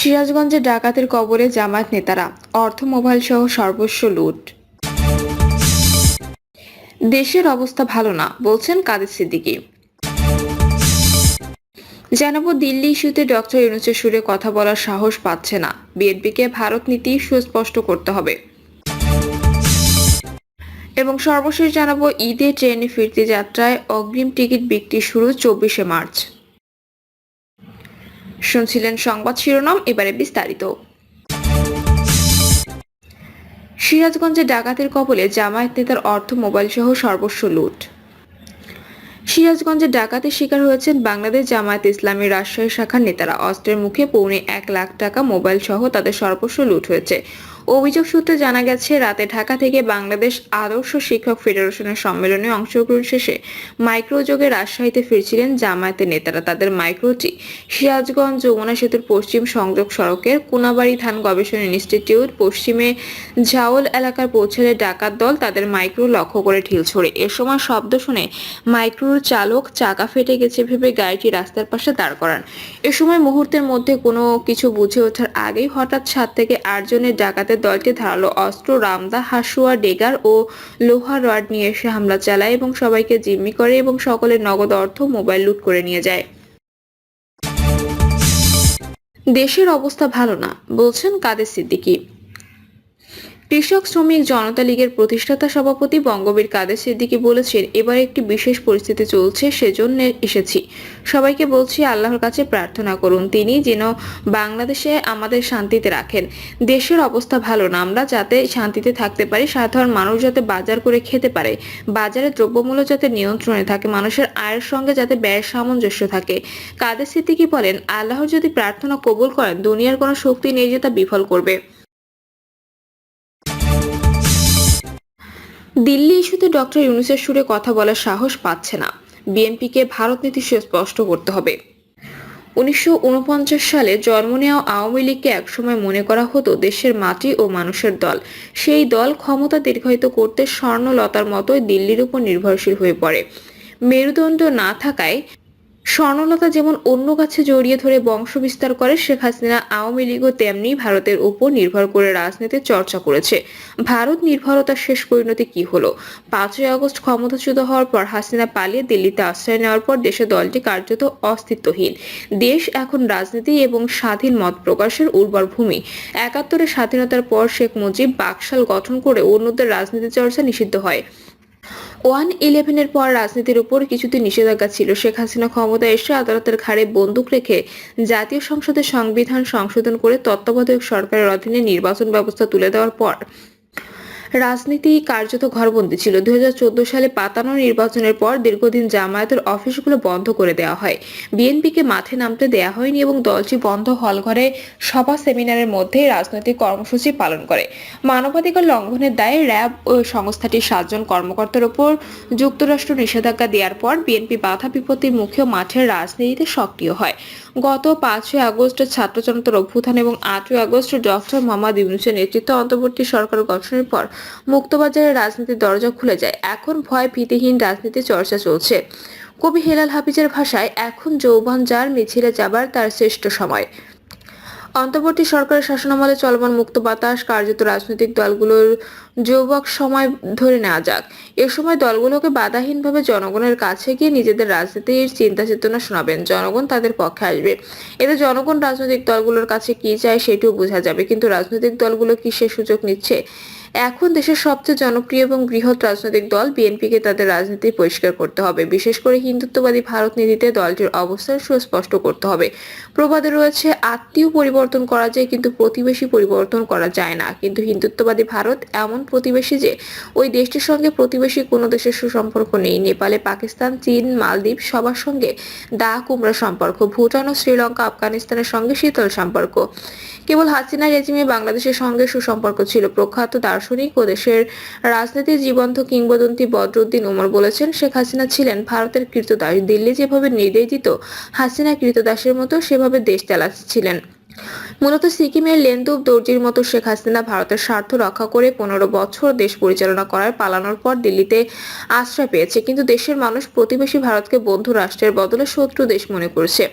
সিরাজগঞ্জে ডাকাতের কবলে জামায়াত নেতারা, অর্থ মোবাইল সহ সর্বস্ব লুট। দেশের অবস্থা ভালো না বলছেন কাদের সিদ্দিকী। জানাবো দিল্লি ইস্যুতে ডক্টর ইউনূসের সুরে কথা বলার সাহস পাচ্ছে না, বিএনপিকে ভারত নীতি সুস্পষ্ট করতে হবে। এবং সর্বশেষ জানাবো ঈদে ট্রেনে ফিরতি যাত্রায় অগ্রিম টিকিট বিক্রি শুরু 24শে মার্চ। শুনছিলেন সংবাদ শিরোনাম, এবারে বিস্তারিত। সিরাজগঞ্জে ডাকাতের কবলে জামায়াত নেতার অর্থ মোবাইল সহ সর্বস্ব লুট। সিরাজগঞ্জে ডাকাতের শিকার হয়েছেন বাংলাদেশ জামায়াত ইসলামী রাজশাহী শাখার নেতারা। অস্ত্রের মুখে পৌনে 1 লাখ টাকা মোবাইল সহ তাদের সর্বস্ব লুট হয়েছে। অভিযোগ সূত্রে জানা গেছে, রাতে ঢাকা থেকে বাংলাদেশ আদর্শ শিক্ষক ফেডারেশনের সম্মেলনে অংশগ্রহণ শেষে মাইক্রোযোগে রাজশাহীতে ফিরছিলেন জামায়াতের নেতারা। তাদের মাইক্রোটি সিরাজগঞ্জ যমুনা সেতুর পশ্চিম সংযোগ সড়কের কোনাবাড়ি ধান গবেষণা ইনস্টিটিউট পশ্চিমে ঝাওল এলাকার পৌঁছালে ডাকাত দল তাদের মাইক্রো লক্ষ্য করে ঢিল ছোড়ে। এ সময় শব্দ শুনে মাইক্রোর চালক চাকা ফেটে গেছে ভেবে গাড়িটি রাস্তার পাশে দাঁড় করান। এ সময় মুহূর্তের মধ্যে কোনো কিছু বুঝে ওঠার আগেই হঠাৎ 7 থেকে 8 জনের ডাকাতের দলটি ধারালো অস্ত্র, রামদা, হাসুয়া, ডেগার ও লোহার রড নিয়ে এসে হামলা চালায় এবং সবাইকে জিম্মি করে এবং সকলের নগদ অর্থ মোবাইল লুট করে নিয়ে যায়। দেশের অবস্থা ভালো না বলছেন কাদের সিদ্দিকী। কৃষক শ্রমিক জনতা লীগের প্রতিষ্ঠাতা সভাপতি বঙ্গবীর কাদের সিদ্দিকী বলেছেন, এবার একটি বিশেষ পরিস্থিতি চলছে, সেজন্য এসেছি। সবাইকে বলছি আল্লাহর কাছে প্রার্থনা করুন, তিনি যেন বাংলাদেশে আমাদের শান্তিতে রাখেন। দেশের অবস্থা ভালো না, আমরা যাতে শান্তিতে থাকতে পারি, সাধারণ মানুষ যাতে বাজার করে খেতে পারে, বাজারে দ্রব্যমূল্য যাতে নিয়ন্ত্রণে থাকে, মানুষের আয়ের সঙ্গে যাতে ব্যয়ের সামঞ্জস্য থাকে। কাদের সিদ্দিকী বলেন, আল্লাহর যদি প্রার্থনা কবুল করেন, দুনিয়ার কোনো শক্তি নেই যে তা বিফল করবে। দিল্লি ইস্যুতে ডক্টর ইউনূসের সুরে কথা বলার সাহস পাচ্ছে না, বিএনপিকে ভারত নীতি স্পষ্ট করতে হবে। 1949 সালে জন্ম নেওয়া আওয়ামী লীগকে একসময় মনে করা হতো দেশের মাটি ও মানুষের দল। সেই দল ক্ষমতা দীর্ঘায়িত করতে স্বর্ণলতার মতোই দিল্লির উপর নির্ভরশীল হয়ে পড়ে। মেরুদণ্ড না থাকায় স্বর্ণলতা যেমন অন্য গাছে জড়িয়ে ধরে বংশ বিস্তার করে, শেখ হাসিনা আওয়ামী লীগও তেমনি ভারতের উপর নির্ভর করে রাজনীতির চর্চা করেছে। ভারত নির্ভরতার শেষ পরিণতি কি হলো? 5ই আগস্ট ক্ষমতাচ্যুত হওয়ার পর হাসিনা পালিয়ে দিল্লিতে আশ্রয় নেওয়ার পর দেশে দলটি কার্যত অস্তিত্বহীন। দেশ এখন রাজনীতি এবং স্বাধীন মত প্রকাশের উর্বর ভূমি। 71-এর স্বাধীনতার পর শেখ মুজিব বাকশাল গঠন করে অন্যদের রাজনীতি চর্চা নিষিদ্ধ হয়। 1/11-এর পর রাজনীতির উপর কিছুদিন নিষেধাজ্ঞা ছিল। শেখ হাসিনা ক্ষমতায় এসে আদালতের ঘাড়ে বন্দুক রেখে জাতীয় সংসদে সংবিধান সংশোধন করে তত্ত্বাবধায়ক সরকারের অধীনে নির্বাচন ব্যবস্থা তুলে দেওয়ার পর রাজনীতি কার্যত ঘরবন্দি ছিল। 2014 সালে পাতানো নির্বাচনের পর দীর্ঘদিন জামায়াতের অফিসগুলো বন্ধ করে দেওয়া হয়। বিএনপিকে মাঠে নামতে দেয়া হয়নি এবং দলটি বন্ধ হলঘরে সভা সেমিনারের মধ্যেই রাজনৈতিক কর্মসূচি পালন করে। মানবাধিকার লঙ্ঘনের দায়ে র্যাব ও সংস্থাটির 7 জন কর্মকর্তার উপর যুক্তরাষ্ট্র নিষেধাজ্ঞা দেওয়ার পর বিএনপি বাধা বিপত্তির মুখেও মাঠের রাজনীতিতে সক্রিয় হয়। গত 5ই আগস্ট ছাত্র জনতার অভ্যুত্থান এবং 8ই আগস্ট ডক্টর মোহাম্মদ ইউনূসের নেতৃত্বে অন্তর্বর্তী সরকার গঠনের পর মুক্তবাজারের রাজনীতির দরজা খুলে যায়। এখন ভয় ভীতিহীন রাজনীতি চর্চা চলছে। কবি হেলাল হাফিজের ভাষায়, এখন যৌবন যার মিছিলে যাবার তার শ্রেষ্ঠ সময়। অন্তর্বর্তী সরকারের শাসনামলে চলমান মুক্ত বাতাস কার্যত রাজনৈতিক দলগুলোর যৌবক সময় ধরে নেওয়া যাক। এ সময় দলগুলোকে বাধাহীনভাবে জনগণের কাছে গিয়ে নিজেদের রাজনীতির চিন্তা চেতনা শোনাবেন, জনগণ তাদের পক্ষে আসবে। এতে জনগণ রাজনৈতিক দলগুলোর কাছে কি চায় সেটিও বোঝা যাবে। কিন্তু রাজনৈতিক দলগুলো কি সে সুযোগ নিচ্ছে? এখন দেশের সবচেয়ে জনপ্রিয় এবং বৃহৎ রাজনৈতিক দল বিএনপিকে তাদের রাজনীতি পরিষ্কার করতে হবে। বিশেষ করে হিন্দুত্ববাদী ভারত নীতিতে দলটির অবস্থান সুস্পষ্ট করতে হবে। প্রবাদে রয়েছে, আত্মীয় পরিবর্তন করা যায় কিন্তু প্রতিবেশী পরিবর্তন করা যায় না। কিন্তু হিন্দুত্ববাদী ভারত এমন প্রতিবেশী যে ওই দেশটির সঙ্গে প্রতিবেশী কোনো দেশের সুসম্পর্ক নেই। নেপালে, পাকিস্তান, চীন, মালদ্বীপ সবার সঙ্গে দা কুমড়া সম্পর্ক। ভুটান ও শ্রীলঙ্কা, আফগানিস্তানের সঙ্গে শীতল সম্পর্ক। কেবল হাসিনা রেজিমে বাংলাদেশের সঙ্গে সুসম্পর্ক ছিল। প্রখ্যাত দার্শনিক ও দেশের রাজনীতির জীবন্ত কিংবদন্তি বদরুদ্দীন উমর বলেছেন, শেখ হাসিনা ছিলেন ভারতের কৃতদাস। দিল্লি যেভাবে নির্দেশ দিত, হাসিনা কৃতদাসের মতো সেভাবে দেশ চালাচ্ছিলেন। মূলত সিকিমের লেন্দুব দর্জির মতো শেখ হাসিনা ভারতের স্বার্থ রক্ষা করে 15 বছর দেশ পরিচালনা করার পালানোর পর দিল্লিতে আশ্রয় পেয়েছে। কিন্তু দেশের মানুষ প্রতিবেশী ভারতকে বন্ধু রাষ্ট্রের বদলে শত্রু দেশ মনে করছে।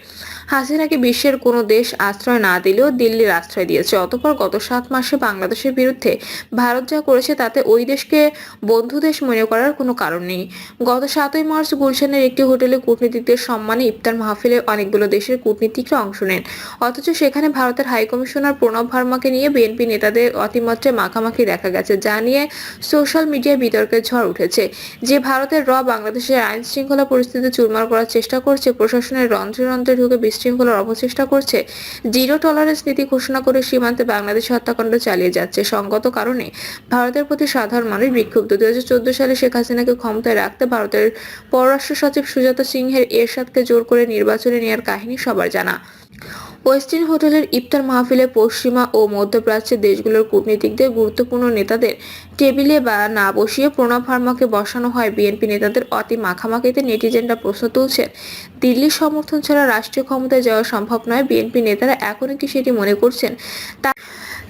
হাসিনাকে বিশ্বের কোনো দেশ আশ্রয় না দিলেও দিল্লির আশ্রয় দিয়েছে। অতঃপর গত 7 মাসে বাংলাদেশের বিরুদ্ধে ভারত যা করেছে তাতে ওই দেশকে বন্ধু দেশ মনে করার কোনো কারণ নেই। গত 7ই মার্চ গুলশানের একটি হোটেলে কূটনীতিকদের সম্মানে ইফতার মাহফিলে অনেকগুলো দেশের কূটনীতিকরা অংশ নেন। অথচ সেখানে ভারতের হাইকমিশনার প্রণব ভার্মাকে নিয়ে বিএনপি নেতাদের অতিমাত্রায় মাখামাখি দেখা গেছে, যা নিয়ে সোশ্যাল মিডিয়ায় বিতর্কের ঝড় উঠেছে। যে ভারতের বাংলাদেশের আইন শৃঙ্খলা পরিস্থিতি চুরমার করার চেষ্টা করছে, প্রশাসনের রন্ধ্রে রন্ধ্রে ঢুকে বিশৃঙ্খলার অপচেষ্টা করছে, জিরো টলারেন্স নীতি ঘোষণা করে সীমান্তে বাংলাদেশ হত্যাকাণ্ড চালিয়ে যাচ্ছে, সঙ্গত কারণে ভারতের প্রতি সাধারণ মানুষ বিক্ষুব্ধ। 2014 সালে শেখ হাসিনাকে ক্ষমতায় রাখতে ভারতের পররাষ্ট্র সচিব সুজাতা সিংহের এরশাদকে জোর করে নির্বাচনে নেওয়ার কাহিনী সবার জানা। ওয়েস্টিন হোটেলের ইফতার মাহফিলে পশ্চিমা ও মধ্যপ্রাচ্যের দেশগুলোর কূটনীতিকদের গুরুত্বপূর্ণ নেতাদের টেবিলে বা না বসিয়ে প্রণব ভার্মাকে বসানো হয়। বিএনপি নেতাদের অতি মাখামাখিতে নেটিজেনরা প্রশ্ন তুলছেন, দিল্লির সমর্থন ছাড়া রাষ্ট্রীয় ক্ষমতায় যাওয়া সম্ভব নয়। বিএনপি নেতারা এখনও কি সেটি মনে করছেন?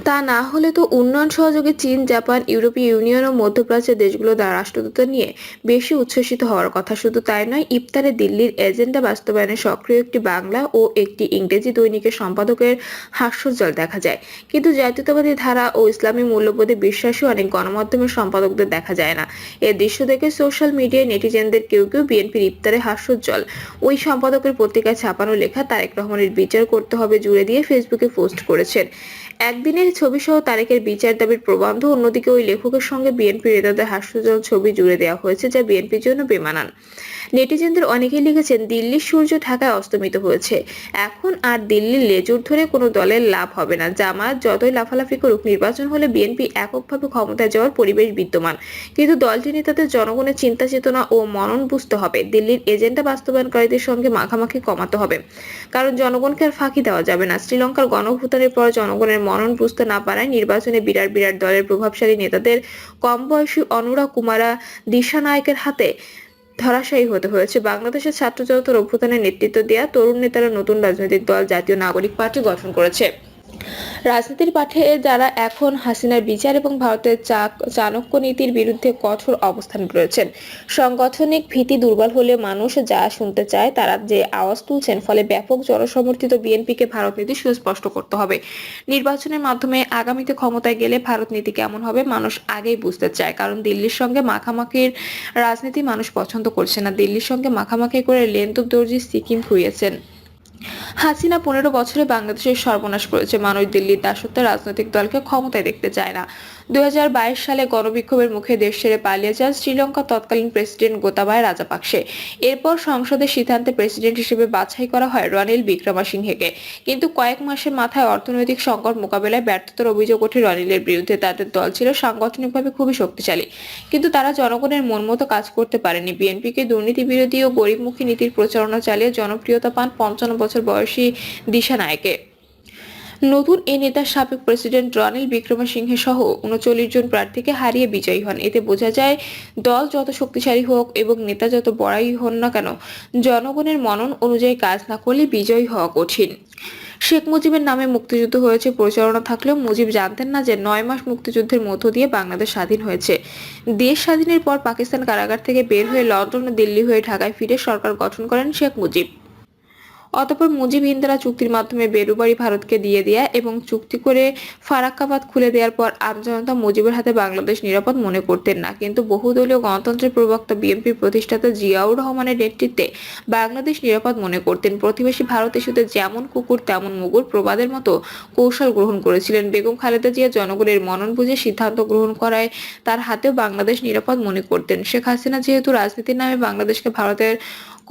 তা না হলে তো উন্নয়ন সহযোগে চীন, জাপান, ইউরোপীয় ইউনিয়ন ও মধ্যপ্রাচ্যের দেশগুলো দ্বারা রাষ্ট্রদূত নিয়ে বেশি উচ্ছ্বসিত হওয়ার কথা। শুধু তাই নয়, ইফতারে দিল্লির এজেন্ডা বাস্তবায়নে সক্রিয় একটি বাংলা ও একটি ইংরেজি দৈনিকের সম্পাদকের হাস্যোজ্জ্বল দেখা যায়। কিন্তু জাতীয়তাবাদী ধারা ও ইসলামী মূল্যবোধে বিশ্বাসী অনেক গণমাধ্যমের সম্পাদকদের দেখা যায় না। এর দৃশ্য দেখে সোশ্যাল মিডিয়ায় নেটিজেনদের কেউ কেউ বিএনপির ইফতারে হাস্যোজ্জ্বল ওই সম্পাদকের পত্রিকায় ছাপানো লেখা তারেক রহমানের বিচার করতে হবে জুড়ে দিয়ে ফেসবুকে পোস্ট করেছেন। একদিনের ছবি সহ তারেকের বিচার দাবির প্রবন্ধ, অন্যদিকে ওই লেখকের সঙ্গে বিএনপি নেতাদের হাস্যজ্জ্বল ছবি জুড়ে দেওয়া হয়েছে, যা বিএনপির জন্য বেমানান। নেটিজেনদের অনেকেই লিখেছেন, দিল্লির সূর্য ঢাকায় অস্তমিত হয়েছে, এখন আর দিল্লির লেজুর ধরে কোনো দলের লাভ হবে না। জামায়াত যতই লাফালাফি করুক, নির্বাচন হলে বিএনপি এককভাবে ক্ষমতায় যাওয়ার পরিবেশ বিদ্যমান, কিন্তু দলটির নেতাদের জনগণের চিন্তা চেতনা ও মনন বুঝতে হবে। দিল্লির এজেন্ডা বাস্তবায়নকারীদের সঙ্গে মাখামাখি কমাতে হবে, কারণ জনগণকে আর ফাঁকি দেওয়া যাবে না। শ্রীলঙ্কার গণঅভ্যুত্থানের পর জনগণের মনন বুঝতে না পারায় নির্বাচনে বিরাট বিরাট দলের প্রভাবশালী নেতাদের কম বয়সী অনুরা কুমারা দিশানায়কের হাতে ধরাশায়ী হতে হয়েছে। বাংলাদেশের ছাত্র জনতার অভ্যুত্থানের নেতৃত্ব দেওয়া তরুণ নেতারা নতুন রাজনৈতিক দল জাতীয় নাগরিক পার্টি গঠন করেছে। রাজনীতির পাঠে যারা এখন হাসিনার বিচার এবং ভারতের চাণক্য নীতির বিরুদ্ধে কঠোর অবস্থান রয়েছেন। সাংগঠনিক ভীতি দুর্বল হলে মানুষ যা শুনতে চায় তারা যে আওয়াজ তুলছেন, ফলে ব্যাপক জনসমর্থিত বিএনপিকে ভারত নীতি সুস্পষ্ট করতে হবে। নির্বাচনের মাধ্যমে আগামীতে ক্ষমতায় গেলে ভারত নীতি কেমন হবে মানুষ আগেই বুঝতে চায়, কারণ দিল্লির সঙ্গে মাখামাখির রাজনীতি মানুষ পছন্দ করছে না। দিল্লির সঙ্গে মাখামাখি করে লেন্দুব দর্জি সিকিম খুইয়েছেন। হাসিনা 15 বছরে বাংলাদেশের সর্বনাশ করেছে। মানুষ দিল্লির দাসত্ব রাজনৈতিক দলকে ক্ষমতায় দেখতে চায় না। 2022 সালে গণবিক্ষোভের মুখে দেশ ছেড়ে পালিয়ে যান শ্রীলঙ্কার তৎকালীন প্রেসিডেন্ট গোতাবায়া রাজাপাকসে। এরপর সংসদের সিদ্ধান্তে প্রেসিডেন্ট হিসেবে বাছাই করা হয় রনিল বিক্রমাসিংহেকে। কিন্তু কয়েক মাসের মাথায় অর্থনৈতিক সংকট মোকাবেলায় ব্যর্থতার অভিযোগ ওঠে রনিলের বিরুদ্ধে। তাদের দল ছিল সাংগঠনিকভাবে খুবই শক্তিশালী, কিন্তু তারা জনগণের মন মতো কাজ করতে পারেনি। বিএনপিকে দুর্নীতি বিরোধী ও গরিবমুখী নীতির প্রচারণা চালিয়ে জনপ্রিয়তা পান 55 বছর বয়সী দিশানায়কে। নতুন এই নেতা সাবেক প্রেসিডেন্ট রনিল বিক্রমসিংহে সহ 39 জন প্রার্থীকে হারিয়ে বিজয়ী হন। এতে বোঝা যায়, দল যত শক্তিশালী হোক এবং নেতা যত বড়াই হন না কেন, জনগণের মনন অনুযায়ী কাজ না করলে বিজয়ী হওয়া কঠিন। শেখ মুজিবের নামে মুক্তিযুদ্ধ হয়েছে প্রচারণা থাকলেও মুজিব জানতেন না যে 9 মাস মুক্তিযুদ্ধের মধ্য দিয়ে বাংলাদেশ স্বাধীন হয়েছে। দেশ স্বাধীনের পর পাকিস্তান কারাগার থেকে বের হয়ে লন্ডন ও দিল্লি হয়ে ঢাকায় ফিরে সরকার গঠন করেন শেখ মুজিব। অতঃপর মুজিব হিন্দারা চুক্তির মাধ্যমে বেরুবাড়ি ভারতকে দিয়ে দেয়া এবং চুক্তি করে ফারাক্কাবাদ খুলে দেওয়ার পর আমজনতা মুজিবের হাতে বাংলাদেশ নিরাপদ মনে করতেন না। কিন্তু বহুদলীয় গণতন্ত্রের প্রবক্তা বিএনপির প্রতিষ্ঠাতা জিয়াউর রহমানের নেতৃত্বে বাংলাদেশ নিরাপদ মনে করতেন। প্রতিবেশী ভারত ইস্যুতে যেমন কুকুর তেমন মুগুর প্রবাদের মতো কৌশল গ্রহণ করেছিলেন। বেগম খালেদা জিয়া জনগণের মনন বুঝে সিদ্ধান্ত গ্রহণ করায় তার হাতেও বাংলাদেশ নিরাপদ মনে করতেন। শেখ হাসিনা যেহেতু রাজনীতির নামে বাংলাদেশকে ভারতের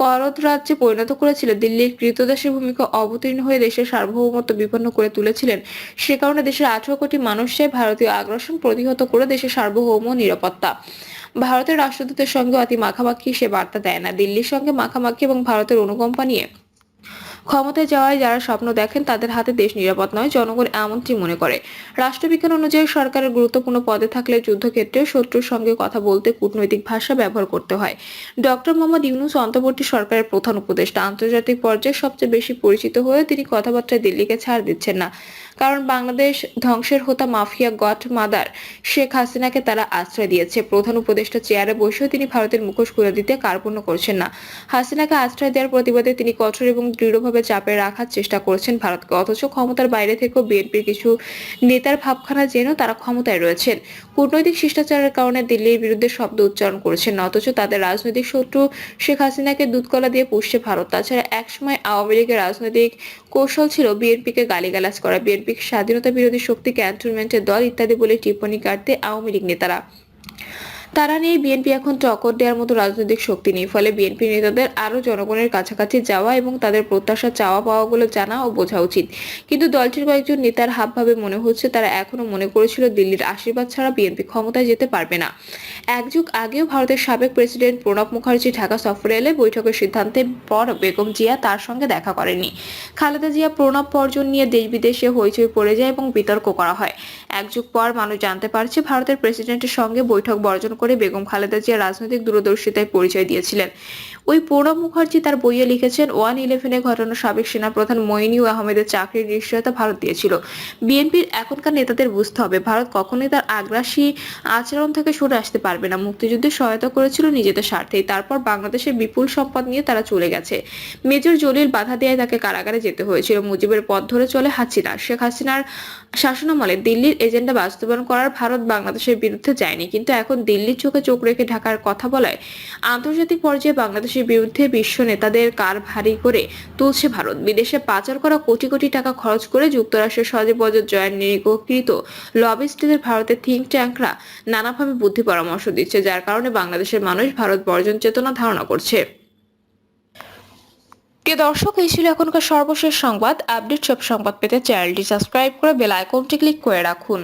করদ রাজ্যে পরিণত করেছিলেন, দিল্লির কৃতদাসের ভূমিকা অবতীর্ণ হয়ে দেশের সার্বভৌমত্ব বিপন্ন করে তুলেছিলেন, সে কারণে দেশের 18 কোটি মানুষ চায় ভারতীয় আগ্রাসন প্রতিহত করে দেশের সার্বভৌম নিরাপত্তা। ভারতের রাষ্ট্রদূতের সঙ্গে অতি মাখামাখি সে বার্তা দেয় না। দিল্লির সঙ্গে মাখামাখি এবং ভারতের অনুকম্পা নিয়ে ক্ষমতায় যাওয়ায় যারা স্বপ্ন দেখেন তাদের হাতে দেশ নিরাপদ নয়, জনগণ এমনটি মনে করে। রাষ্ট্রবিজ্ঞান অনুযায়ী সরকারের গুরুত্বপূর্ণ পদে থাকলে যুদ্ধক্ষেত্রে শত্রুর সঙ্গে কথা বলতে কূটনৈতিক ভাষা ব্যবহার করতে হয়। ডক্টর মোহাম্মদ ইউনূস অন্তর্বর্তী সরকারের প্রধান উপদেষ্টা। আন্তর্জাতিক পর্যায়ে সবচেয়ে বেশি পরিচিত হয়ে তিনি কথাবার্তায় দিল্লিকে ছাড় দিচ্ছেন না, কারণ বাংলাদেশ ধ্বংসের হোতা মাফিয়া গড মাদার শেখ হাসিনাকে তারা আশ্রয় দিয়েছে। প্রধান উপদেষ্টা চেয়ারে বসেও তিনি ভারতের মুখোশ খুলে দিতে কার্পণ্য করছেন না। হাসিনাকে আশ্রয় দেওয়ার প্রতিবাদে তিনি কঠোর এবং দৃঢ়ভাবে কঠোরভাবে চাপে রাখার চেষ্টা করেছেন ভারতকে। অথচ ক্ষমতার বাইরে থেকেও বিএনপির কিছু নেতার ভাবখানা যেন তারা ক্ষমতায় রয়েছেন, কূটনৈতিক শিষ্টাচারের কারণে দিল্লির বিরুদ্ধে শব্দ উচ্চারণ করছেন না, অথচ তাদের রাজনৈতিক শত্রু শেখ হাসিনাকে দুধকলা দিয়ে পুষছে ভারত। তাছাড়া একসময় আওয়ামী লীগের রাজনৈতিক কৌশল ছিল বিএনপিকে গালিগালাজ করা, বিএনপিকে স্বাধীনতা বিরোধী শক্তি, ক্যান্টনমেন্টের দল ইত্যাদি বলে টিপ্পনী কাটতে আওয়ামী লীগ নেতারা। তারা নিয়ে বিএনপি এখন টক্কর দেওয়ার মতো রাজনৈতিক শক্তি নেই। ফলে বিএনপি নেতাদের আরো জনগণের কাছাকাছি যাওয়া এবং তাদের প্রত্যাশা চাওয়া পাওয়াগুলো জানা ও বোঝা উচিত। কিন্তু দলটির কয়েকজন নেতার হাবভাবে মনে হচ্ছে তারা এখনো মনে করেছিল দিল্লির আশীর্বাদ ছাড়া বিএনপি ক্ষমতায় যেতে পারবে না। এক যুগ আগেও ভারতের সাবেক প্রেসিডেন্ট প্রণব মুখার্জি ঢাকা সফরে এলে বৈঠকের সিদ্ধান্তের পর বেগম জিয়া তার সঙ্গে দেখা করেননি। খালেদা জিয়া প্রণব বর্জন নিয়ে দেশ বিদেশে হইচই পড়ে যায় এবং বিতর্ক করা হয়। এক যুগ পর মানুষ জানতে পারছে ভারতের প্রেসিডেন্টের সঙ্গে বৈঠক বর্জন করে বেগম খালেদা জিয়া রাজনৈতিক দূরদর্শিতায় পরিচয় দিয়েছিলেন। ওই প্রণব মুখার্জি তার বইয়ে লিখেছেন, 1/11 ঘটনা সাবেক সেনাপ্রধান মইনুল আহমেদের চাকরির নিশ্চয়তা ভারত দিয়েছিল। বিএনপির এখনকার নেতাদের বুঝতে হবে ভারত কখনোই তার আগ্রাসী আচরণ থেকে সরে আসতে পারবে না। মুক্তিযুদ্ধে সহায়তা করেছিল নিজেদের স্বার্থেই, তারপর বাংলাদেশের বিপুল সম্পদ নিয়ে তারা চলে গেছে। মেজর জলিল বাধা দেয় তাকে কারাগারে যেতে হয়েছিল। মুজিবের পথ ধরে চলে হাসিনা। শেখ হাসিনার শাসনামলে দিল্লির এজেন্ডা বাস্তবায়ন করার ভারত বাংলাদেশের বিরুদ্ধে যায়নি, কিন্তু এখন দিল্লির চোখে চোখ রেখে ঢাকার কথা বলায় আন্তর্জাতিক পর্যায়ে বাংলাদেশের বিরুদ্ধে বিশ্ব নেতাদের কার ভারী করে তুলছে ভারত। বিদেশে পাচার করা কোটি কোটি টাকা খরচ করে যুক্তরাষ্ট্রের সজীবজর জয়ের নিয়োগকৃত লবিস্টদের ভারতের থিঙ্ক ট্যাঙ্করা নানাভাবে বুদ্ধি পরামর্শ দিচ্ছে, যার কারণে বাংলাদেশের মানুষ ভারত বর্জন চেতনা ধারণা করছে। প্রিয় দর্শক, এই ছিল এখনকার সর্বশেষ সংবাদ। আপডেট সব সংবাদ পেতে চ্যানেলটি সাবস্ক্রাইব করে বেল আইকনটি ক্লিক করে রাখুন।